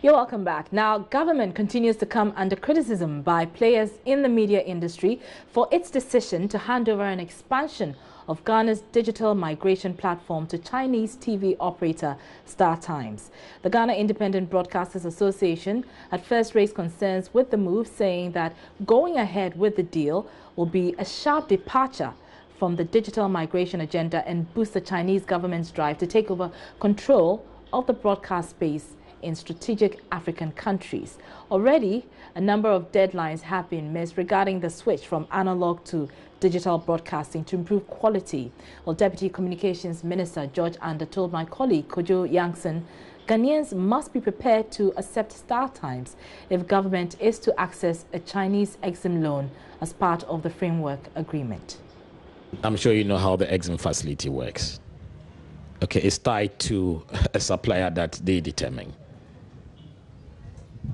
You're welcome back. Now, government continues to come under criticism by players in the media industry for its decision to hand over an expansion of Ghana's digital migration platform to Chinese TV operator StarTimes. The Ghana Independent Broadcasters Association at first raised concerns with the move, saying that going ahead with the deal will be a sharp departure from the digital migration agenda and boost the Chinese government's drive to take over control of the broadcast space in strategic African countries. Already, a number of deadlines have been missed regarding the switch from analog to digital broadcasting to improve quality. Well, Deputy Communications Minister George Ander told my colleague Kojo Yankson, Ghanaians must be prepared to accept StarTimes if government is to access a Chinese Exim loan as part of the framework agreement. I'm sure you know how the Exim facility works. Okay, it's tied to a supplier that they determine.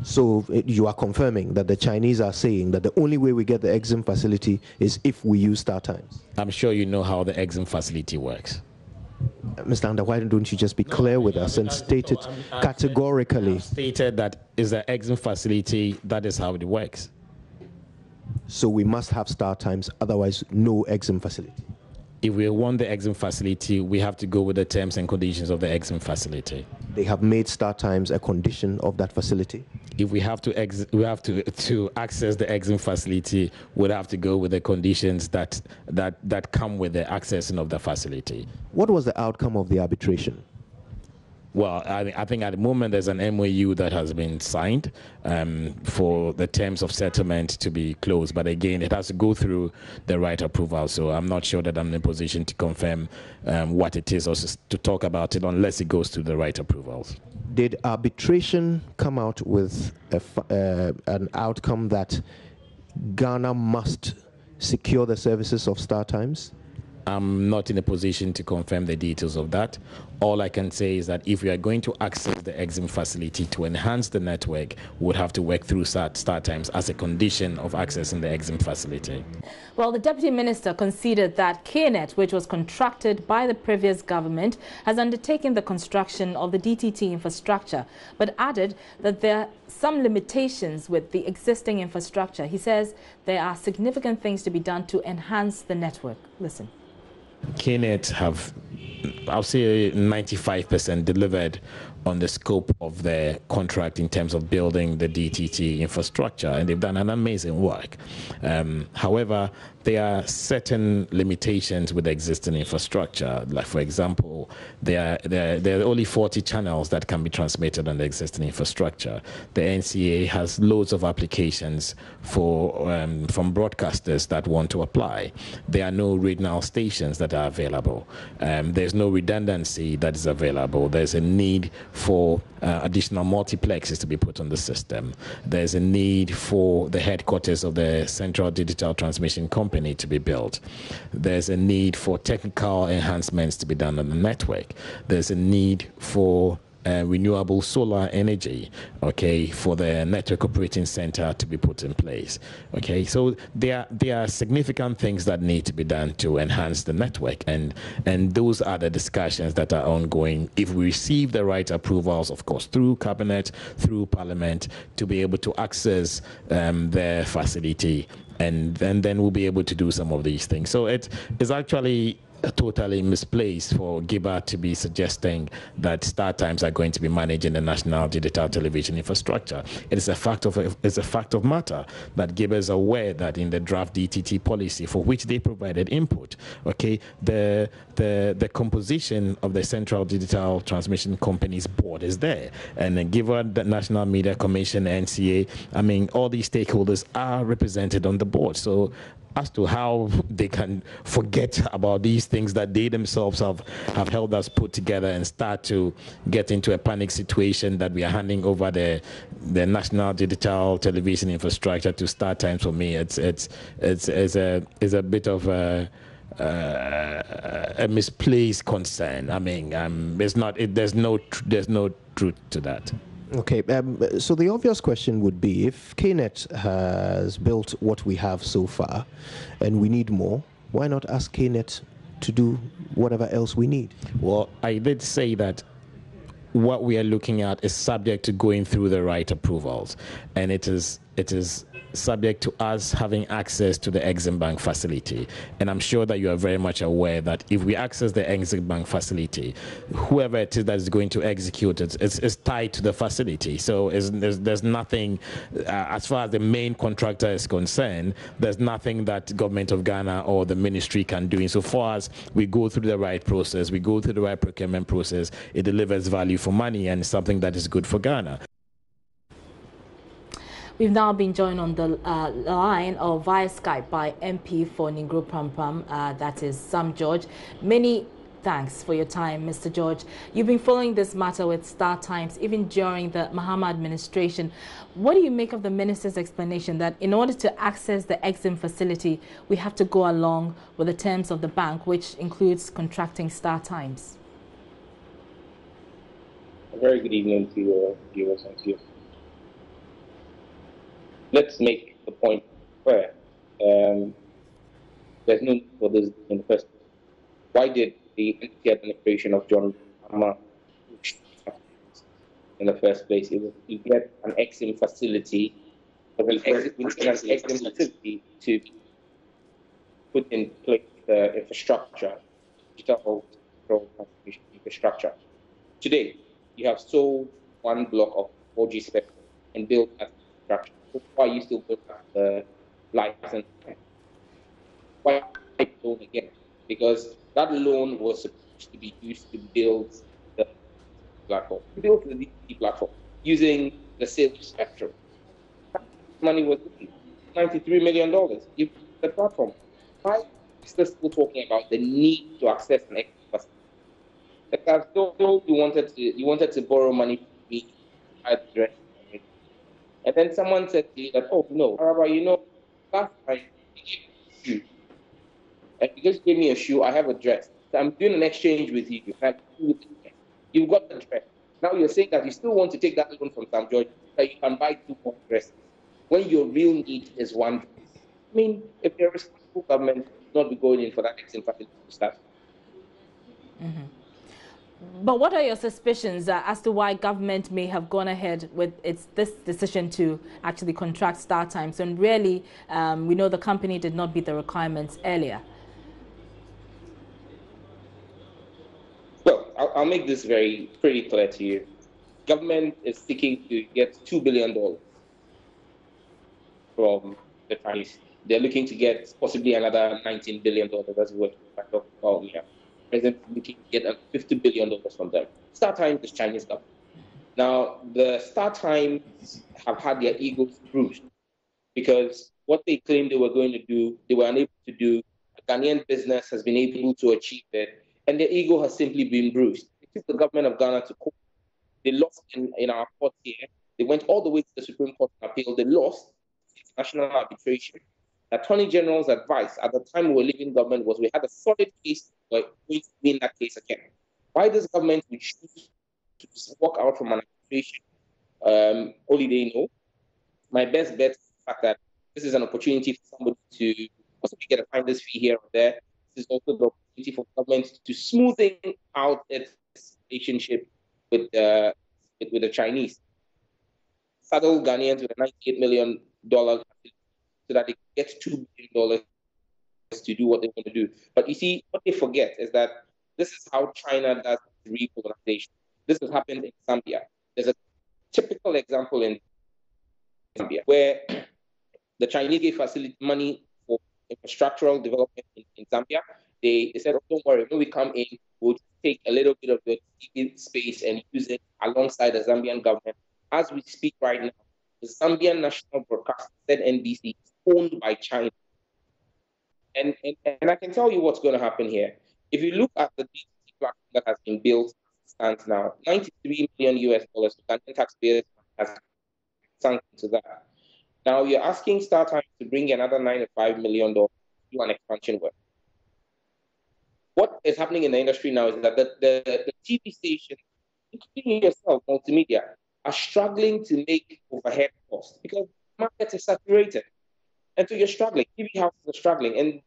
So you are confirming that the Chinese are saying that the only way we get the Exim facility is if we use StarTimes? I'm sure you know how the Exim facility works. Mr. Ander, why don't you just be clear with us and state it categorically? I've stated that is the Exim facility, that is how it works. So we must have StarTimes, otherwise no Exim facility. If we want the Exim facility, we have to go with the terms and conditions of the Exim facility. They have made StarTimes a condition of that facility? If we have to access the Exim facility, we'd have to go with the conditions that come with the accessing of the facility. What was the outcome of the arbitration? Well, I think at the moment there's an MOU that has been signed for the terms of settlement to be closed. But again, it has to go through the right approval. So I'm not sure that I'm in a position to confirm what it is or to talk about it unless it goes through the right approvals. Did arbitration come out with an outcome that Ghana must secure the services of StarTimes? I'm not in a position to confirm the details of that. All I can say is that if we are going to access the Exim facility to enhance the network, we would have to work through StarTimes as a condition of accessing the Exim facility. Well, the Deputy Minister conceded that KNET, which was contracted by the previous government, has undertaken the construction of the DTT infrastructure, but added that there are some limitations with the existing infrastructure. He says there are significant things to be done to enhance the network. Listen. KNET have, I'll say, 95% delivered on the scope of their contract in terms of building the DTT infrastructure, and they've done an amazing work. However, there are certain limitations with the existing infrastructure. Like, for example, there are only 40 channels that can be transmitted on the existing infrastructure. The NCA has loads of applications from broadcasters that want to apply. There are no regional stations that are available. There's no redundancy that is available. There's a need for additional multiplexes to be put on the system. There's a need for the headquarters of the Central Digital Transmission Company to be built. There's a need for technical enhancements to be done on the network. There's a need for renewable solar energy, okay, for the network operating center to be put in place. Okay, so there are significant things that need to be done to enhance the network, and those are the discussions that are ongoing. If we receive the right approvals, of course, through cabinet, through parliament, to be able to access the facility, and then we'll be able to do some of these things. So it is actually totally misplaced for Giba to be suggesting that StarTimes are going to be managing the national digital television infrastructure. It is a fact of matter that Giba is aware that in the draft DTT policy, for which they provided input, okay, the composition of the Central Digital Transmission Company's board is there, and given the National Media Commission, NCA, I mean, all these stakeholders are represented on the board. So as to how they can forget about these things that they themselves have helped us put together and start to get into a panic situation that we are handing over the national digital television infrastructure to StarTimes, for me, it's a bit of a misplaced concern. I mean, there's no truth to that. Okay, so the obvious question would be, if KNET has built what we have so far and we need more, why not ask KNET to do whatever else we need? Well, I did say that what we are looking at is subject to going through the right approvals, and it is subject to us having access to the Exim Bank facility. And I'm sure that you are very much aware that if we access the Exim Bank facility, whoever it is that is going to execute it is tied to the facility. So there's nothing, as far as the main contractor is concerned, there's nothing that government of Ghana or the ministry can do. Insofar as we go through the right process, we go through the right procurement process, it delivers value for money and something that is good for Ghana. We've now been joined on the line or via Skype by MP for Ningro Prampram, that is Sam George. Many thanks for your time, Mr. George. You've been following this matter with StarTimes even during the Mahama administration. What do you make of the minister's explanation that in order to access the Exim facility, we have to go along with the terms of the bank, which includes contracting StarTimes? A very good evening to your viewers and to you. Let's make the point clear. There's no need for this in the first place. Why did the administration of John Mahama in the first place? It was to get an Exim facility, to put in place the infrastructure, digital infrastructure. Today, you have sold one block of 4G spectrum and built that infrastructure. Why you still build the license? Why loan again? Because that loan was supposed to be used to build the platform, build the DTT platform using the sales spectrum. Money was $93 million. You the platform. Why are you still talking about the need to access an extra facility? Like I've told you wanted to borrow money from me at the rest. And then someone said to you that, oh no, Araba, last time you gave me a shoe. And because you gave me a shoe, I have a dress. So I'm doing an exchange with you. You've got the dress. Now you're saying that you still want to take that loan from Sam George so that you can buy 2 more dresses when your real need is one dress. I mean, if you're a responsible government, you should not be going in for that Exim facility to start. Mm-hmm. But what are your suspicions as to why government may have gone ahead with this decision to actually contract StarTimes? And really, we know the company did not meet the requirements earlier. Well, I'll make this pretty clear to you. Government is seeking to get $2 billion from the Chinese. They're looking to get possibly another $19 billion. That's what I talked about here. President looking to get $50 billion from them. StarTimes is Chinese government. Now, the StarTimes have had their egos bruised because what they claimed they were going to do, they were unable to do. A Ghanaian business has been able to achieve it, and their ego has simply been bruised. It took the government of Ghana to court. They lost in our court here. They went all the way to the Supreme Court and appeal. They lost international arbitration. The Attorney General's advice at the time we were leaving government was we had a solid case, we're going to win that case again. Why this government would choose to walk out from an arbitration, only they know. My best bet is the fact that this is an opportunity for somebody to possibly get a finder's fee here or there. This is also the opportunity for government to smoothing out its relationship with the Chinese. Saddle Ghanaians with a $98 million so that they get $2 billion to do what they want to do. But you see, what they forget is that this is how China does recolonization. This has happened in Zambia. There's a typical example in Zambia where the Chinese gave facility money for infrastructural development in Zambia. They said, oh, don't worry, when we come in, we'll take a little bit of the TV space and use it alongside the Zambian government. As we speak right now, the Zambian national broadcaster, ZNBC, is owned by China. And I can tell you what's going to happen here. If you look at the DTT platform that has been built, stands now, $93 million US, Ghanaian taxpayers has sunk into that. Now you're asking StarTimes to bring another $95 million to do an expansion work. What is happening in the industry now is that the TV stations, including yourself, multimedia, are struggling to make overhead costs because the market is saturated. And so you're struggling. TV houses are struggling. And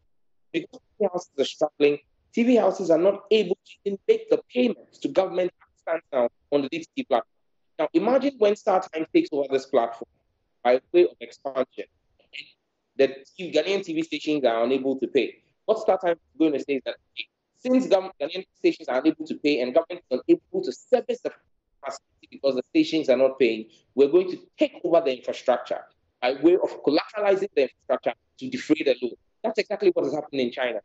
because TV houses are struggling, TV houses are not able to even make the payments to government stands now on the DTT platform. Now, imagine when StarTimes takes over this platform by way of expansion, and the Ghanaian TV stations are unable to pay. What StarTimes is going to say is that since Ghanaian stations are unable to pay and government is unable to service the facility because the stations are not paying, we're going to take over the infrastructure by way of collateralizing the infrastructure to defray the loan. That's exactly what is happening in China.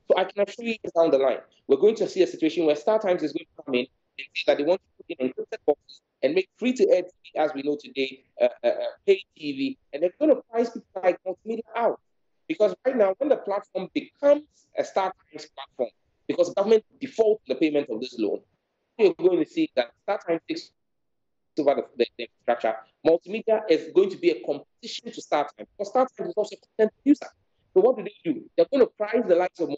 So I can assure you down the line, we're going to see a situation where StarTimes is going to come in and say that they want to put in encrypted boxes and make free-to-air TV, as we know today, pay TV, and they're going to price people like multimedia out. Because right now, when the platform becomes a StarTimes platform, because government defaults the payment of this loan, you're going to see that StarTimes takes over the infrastructure. Multimedia is going to be a competition to StarTimes, because StarTimes is also a content producer. So what do? They're going to price the likes of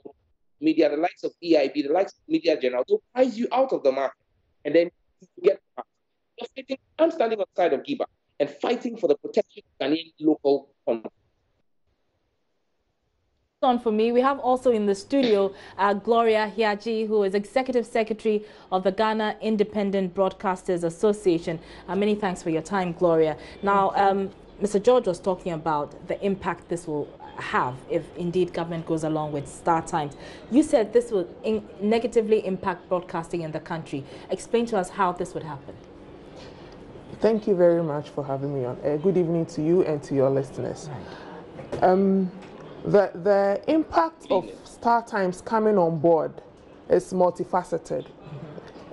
media, the likes of EIB, the likes of Media General. They'll price you out of the market, and then you get fighting. I'm standing on the side of Giba and fighting for the protection of Ghanaian local content. On for me, we have also in the studio Gloria Hiaji, who is Executive Secretary of the Ghana Independent Broadcasters Association. Many thanks for your time, Gloria. Now, Mr. George was talking about the impact this will have if indeed government goes along with StarTimes. You said this will negatively impact broadcasting in the country. Explain to us how this would happen. Thank you very much for having me on. Good evening to you and to your listeners. Right. The impact of StarTimes coming on board is multifaceted.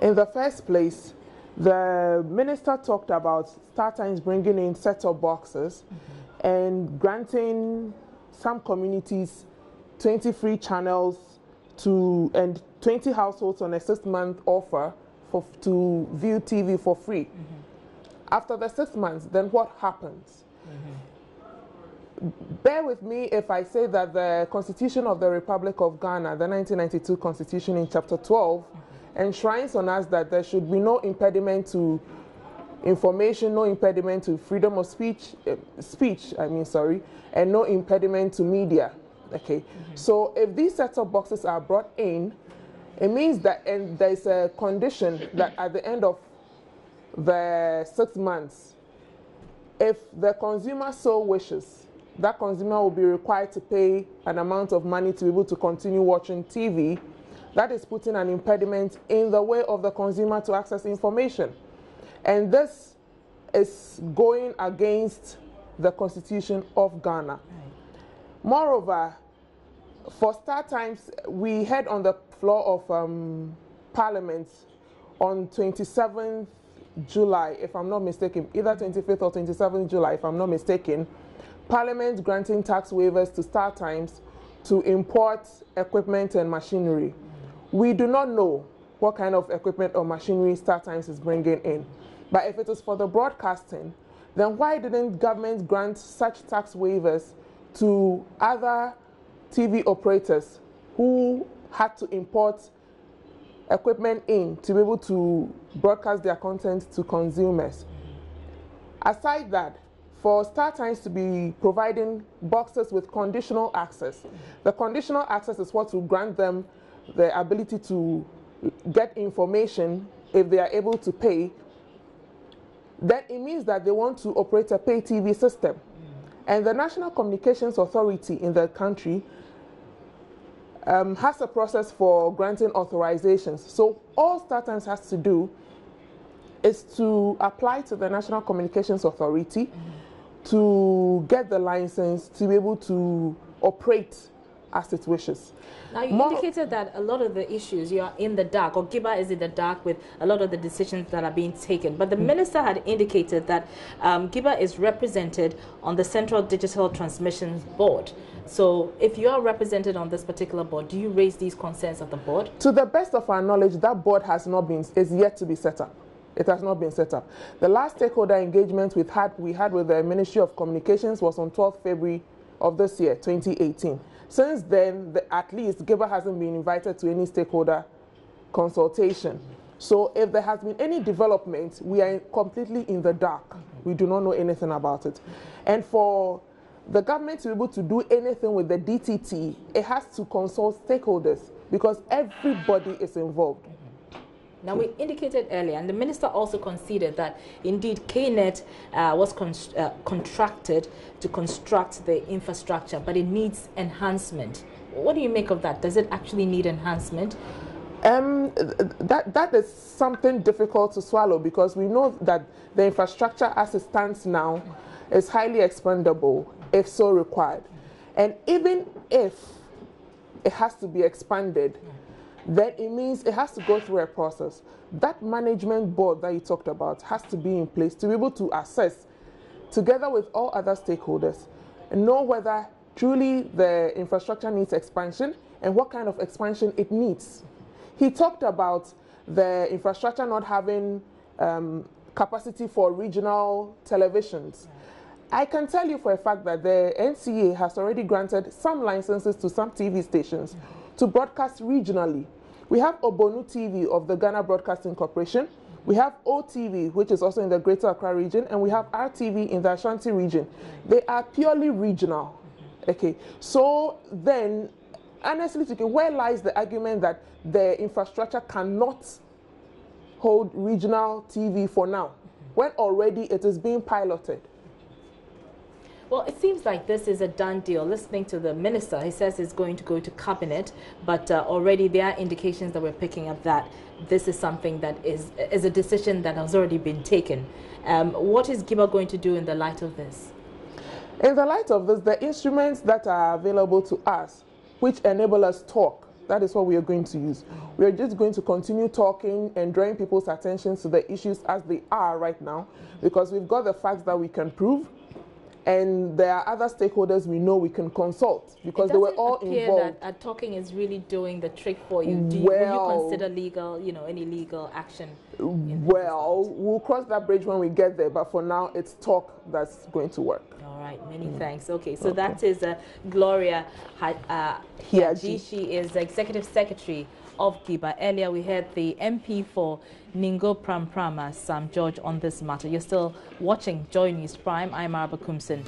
In the first place, the minister talked about StarTimes bringing in set-top boxes and granting some communities 20 free channels and 20 households on a 6-month offer to view TV for free. After the 6 months, then what happens? Bear with me if I say that the Constitution of the Republic of Ghana, the 1992 Constitution in Chapter 12, enshrines on us that there should be no impediment to information, no impediment to freedom of speech, and no impediment to media. Okay, so if these set-top boxes are brought in, it means that, and there's a condition that at the end of the 6 months, if the consumer so wishes, that consumer will be required to pay an amount of money to be able to continue watching TV. That is putting an impediment in the way of the consumer to access information. And this is going against the Constitution of Ghana. Moreover, for StarTimes, we heard on the floor of Parliament on 27th July, if I'm not mistaken, either 25th or 27th July, if I'm not mistaken, Parliament granting tax waivers to StarTimes to import equipment and machinery. We do not know what kind of equipment or machinery StarTimes is bringing in. But if it is for the broadcasting, then why didn't government grant such tax waivers to other TV operators who had to import equipment in to be able to broadcast their content to consumers? Aside that, for StarTimes to be providing boxes with conditional access, the conditional access is what will grant them the ability to get information if they are able to pay. Then it means that they want to operate a pay TV system. And the National Communications Authority in the country has a process for granting authorizations. So all StarTimes has to do is to apply to the National Communications Authority to get the license to be able to operate as it wishes. Now, you indicated that a lot of the issues, you are in the dark, or Giba is in the dark with a lot of the decisions that are being taken. But the minister had indicated that Giba is represented on the Central Digital Transmissions Board. So if you are represented on this particular board, do you raise these concerns at the board? To the best of our knowledge, that board is yet to be set up. It has not been set up. The last stakeholder engagement we had with the Ministry of Communications was on 12th February of this year, 2018. Since then, at least, Giba hasn't been invited to any stakeholder consultation. So if there has been any development, we are completely in the dark. We do not know anything about it. And for the government to be able to do anything with the DTT, it has to consult stakeholders because everybody is involved. Now, we indicated earlier, and the minister also conceded that indeed KNET was contracted to construct the infrastructure, but it needs enhancement. What do you make of that? Does it actually need enhancement? That is something difficult to swallow, because we know that the infrastructure as it stands now is highly expandable if so required. And even if it has to be expanded, then it means it has to go through a process. That management board that you talked about has to be in place to be able to assess, together with all other stakeholders, and know whether truly the infrastructure needs expansion and what kind of expansion it needs. He talked about the infrastructure not having capacity for regional televisions. I can tell you for a fact that the NCA has already granted some licenses to some TV stations to broadcast regionally. We have Obonu TV of the Ghana Broadcasting Corporation. We have OTV, which is also in the Greater Accra region, and we have RTV in the Ashanti region. They are purely regional. Okay, so then, honestly speaking, where lies the argument that the infrastructure cannot hold regional TV for now, when already it is being piloted? Well, it seems like this is a done deal. Listening to the minister, he says it's going to go to cabinet, but already there are indications that we're picking up that this is something that is a decision that has already been taken. What is GIBA going to do in the light of this? In the light of this, the instruments that are available to us, which enable us talk, that is what we are going to use. We are just going to continue talking and drawing people's attention to the issues as they are right now, because we've got the facts that we can prove. And there are other stakeholders we know we can consult, because they were all involved. That talking is really doing the trick for you. Will you consider legal, any legal action? Well, we'll cross that bridge when we get there, but for now, it's talk that's going to work. All right, many thanks. Okay, so that is Gloria Hiaji. She is Executive Secretary of GIBA. Earlier, we heard the MP for Ningo Pramprama, Sam George, on this matter. You're still watching Joy News Prime. I'm Araba Kumsin.